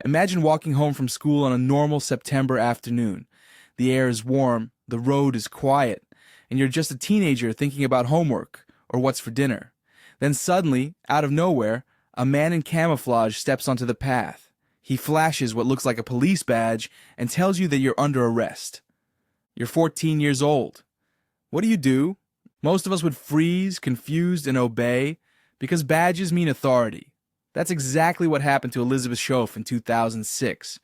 Imagine walking home from school on a normal September afternoon. The air is warm, the road is quiet, and you're just a teenager thinking about homework or what's for dinner. Then suddenly, out of nowhere, a man in camouflage steps onto the path. He flashes what looks like a police badge and tells you that you're under arrest. You're 14 years old. What do you do? Most of us would freeze, confused, and obey, because badges mean authority. That's exactly what happened to Elizabeth Shoaf in 2006.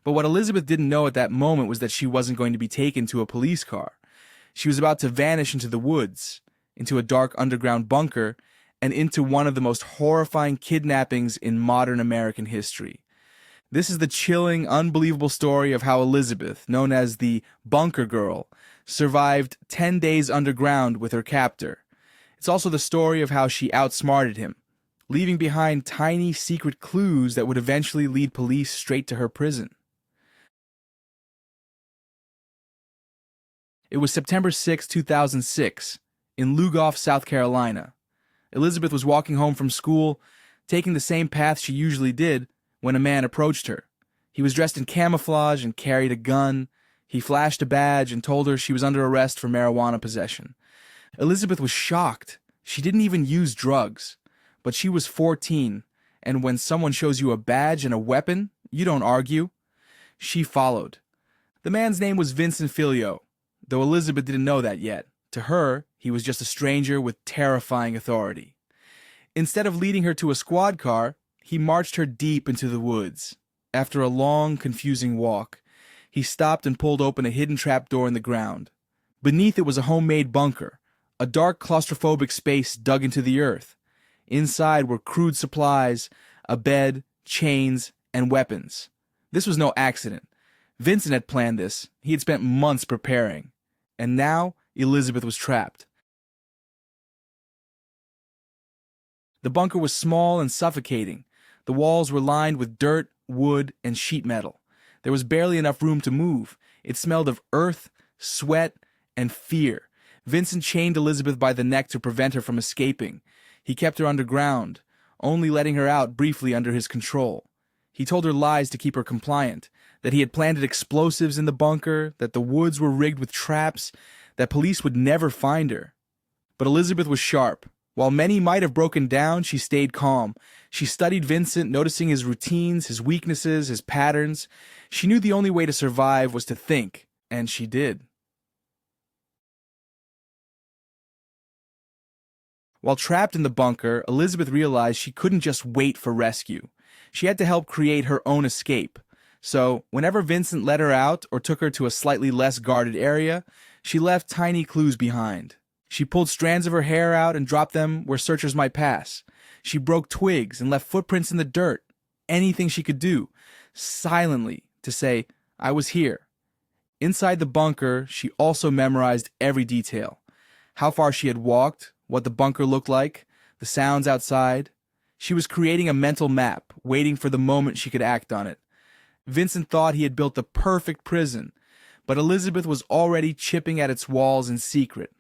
But what Elizabeth didn't know at that moment was that she wasn't going to be taken to a police car. She was about to vanish into the woods, into a dark underground bunker, and into one of the most horrifying kidnappings in modern American history. This is the chilling, unbelievable story of how Elizabeth, known as the Bunker Girl, survived 10 days underground with her captor. It's also the story of how she outsmarted him, leaving behind tiny secret clues that would eventually lead police straight to her prison. It was September 6, 2006, in Lugoff, South Carolina. Elizabeth was walking home from school, taking the same path she usually did, when a man approached her. He was dressed in camouflage and carried a gun. He flashed a badge and told her she was under arrest for marijuana possession. Elizabeth was shocked. She didn't even use drugs. But she was 14, and when someone shows you a badge and a weapon, you don't argue. She followed. The man's name was Vincent Filio, though Elizabeth didn't know that yet. To her, he was just a stranger with terrifying authority. Instead of leading her to a squad car, he marched her deep into the woods. After a long, confusing walk, he stopped and pulled open a hidden trapdoor in the ground. Beneath it was a homemade bunker, a dark claustrophobic space dug into the earth. Inside were crude supplies, a bed, chains, and weapons. This was no accident. Vincent had planned this. He had spent months preparing. And now, Elizabeth was trapped. The bunker was small and suffocating. The walls were lined with dirt, wood, and sheet metal. There was barely enough room to move. It smelled of earth, sweat, and fear. Vincent chained Elizabeth by the neck to prevent her from escaping. He kept her underground, only letting her out briefly under his control. He told her lies to keep her compliant, that he had planted explosives in the bunker, that the woods were rigged with traps, that police would never find her. But Elizabeth was sharp. While many might have broken down, she stayed calm. She studied Vincent, noticing his routines, his weaknesses, his patterns. She knew the only way to survive was to think, and she did. While trapped in the bunker, Elizabeth realized she couldn't just wait for rescue. She had to help create her own escape. So, whenever Vincent let her out or took her to a slightly less guarded area, she left tiny clues behind. She pulled strands of her hair out and dropped them where searchers might pass. She broke twigs and left footprints in the dirt. Anything she could do, silently, to say, "I was here." Inside the bunker, she also memorized every detail. How far she had walked, what the bunker looked like, the sounds outside. She was creating a mental map, waiting for the moment she could act on it. Vincent thought he had built the perfect prison, but Elizabeth was already chipping at its walls in secret.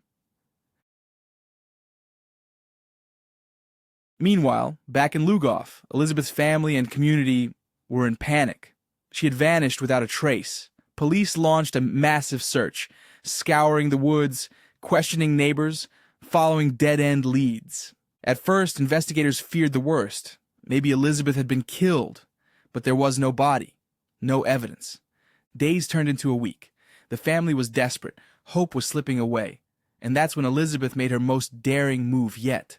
Meanwhile, back in Lugoff, Elizabeth's family and community were in panic. She had vanished without a trace. Police launched a massive search, scouring the woods, questioning neighbors, following dead-end leads. At first, investigators feared the worst. Maybe Elizabeth had been killed, but there was no body, no evidence. Days turned into a week. The family was desperate. Hope was slipping away. And that's when Elizabeth made her most daring move yet.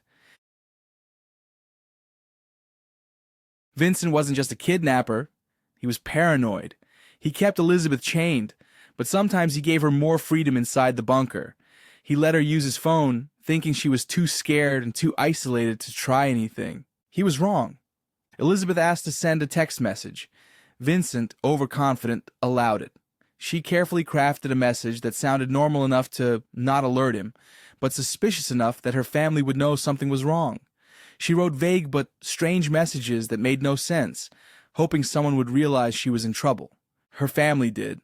Vincent wasn't just a kidnapper. He was paranoid. He kept Elizabeth chained, but sometimes he gave her more freedom inside the bunker. He let her use his phone, thinking she was too scared and too isolated to try anything. He was wrong. Elizabeth asked to send a text message. Vincent, overconfident, allowed it. She carefully crafted a message that sounded normal enough to not alert him, but suspicious enough that her family would know something was wrong. She wrote vague but strange messages that made no sense, hoping someone would realize she was in trouble. Her family did.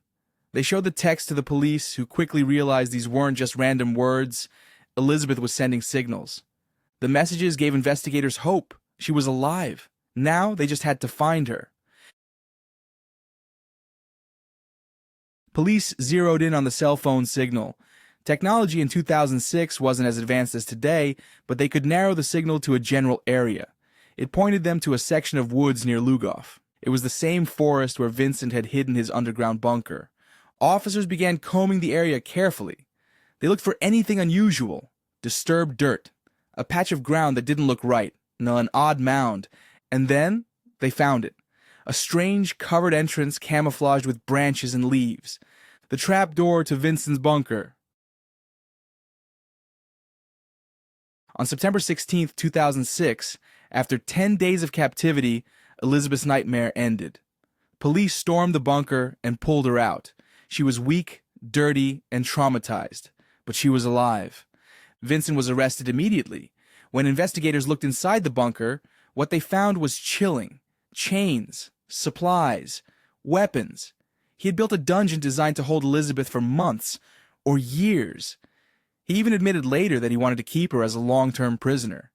They showed the text to the police, who quickly realized these weren't just random words. Elizabeth was sending signals. The messages gave investigators hope. She was alive. Now they just had to find her. Police zeroed in on the cell phone signal. Technology in 2006 wasn't as advanced as today, but they could narrow the signal to a general area. It pointed them to a section of woods near Lugoff. It was the same forest where Vincent had hidden his underground bunker. Officers began combing the area carefully. They looked for anything unusual: disturbed dirt, a patch of ground that didn't look right, an odd mound, and then they found it. A strange covered entrance camouflaged with branches and leaves. The trap door to Vincent's bunker. On September 16, 2006, after 10 days of captivity, Elizabeth's nightmare ended. Police stormed the bunker and pulled her out. She was weak, dirty, and traumatized, but she was alive. Vincent was arrested immediately. When investigators looked inside the bunker, what they found was chilling: chains, supplies, weapons. He had built a dungeon designed to hold Elizabeth for months or years. He even admitted later that he wanted to keep her as a long-term prisoner.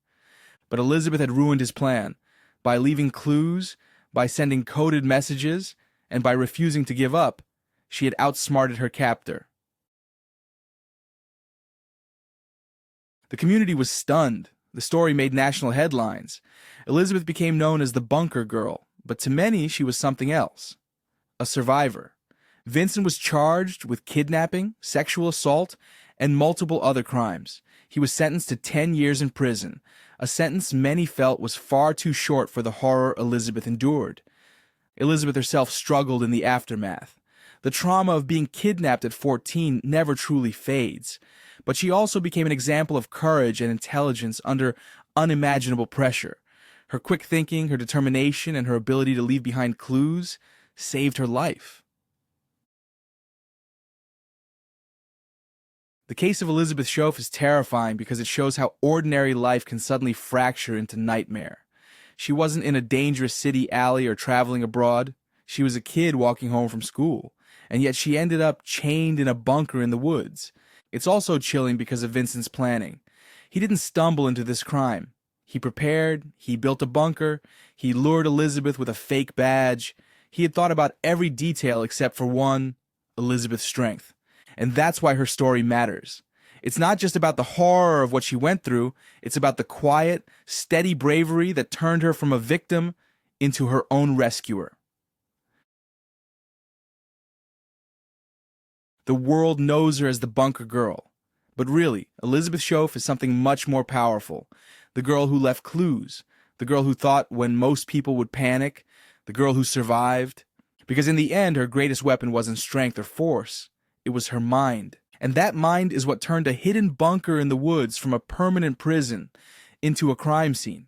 But Elizabeth had ruined his plan by leaving clues, by sending coded messages, and by refusing to give up. She had outsmarted her captor. The community was stunned. The story made national headlines. Elizabeth became known as the Bunker Girl, but to many she was something else: a survivor. Vincent was charged with kidnapping, sexual assault, and multiple other crimes. He was sentenced to 10 years in prison, a sentence many felt was far too short for the horror Elizabeth endured. Elizabeth herself struggled in the aftermath. The trauma of being kidnapped at 14 never truly fades, but she also became an example of courage and intelligence under unimaginable pressure. Her quick thinking, her determination, and her ability to leave behind clues saved her life. The case of Elizabeth Shoaf is terrifying because it shows how ordinary life can suddenly fracture into nightmare. She wasn't in a dangerous city alley or traveling abroad. She was a kid walking home from school, and yet she ended up chained in a bunker in the woods. It's also chilling because of Vincent's planning. He didn't stumble into this crime. He prepared, he built a bunker, he lured Elizabeth with a fake badge. He had thought about every detail except for one: Elizabeth's strength. And that's why her story matters. It's not just about the horror of what she went through, it's about the quiet, steady bravery that turned her from a victim into her own rescuer. The world knows her as the Bunker Girl. But really, Elizabeth Shoaf is something much more powerful. The girl who left clues. The girl who thought when most people would panic. The girl who survived. Because in the end, her greatest weapon wasn't strength or force. It was her mind. And that mind is what turned a hidden bunker in the woods from a permanent prison into a crime scene.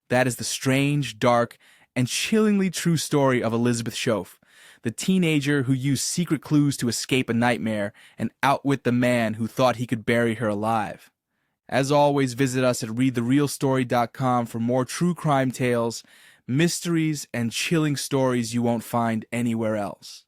That is the strange, dark, and chillingly true story of Elizabeth Shoaf, the teenager who used secret clues to escape a nightmare and outwit the man who thought he could bury her alive. As always, visit us at readtherealstory.com for more true crime tales, mysteries, and chilling stories you won't find anywhere else.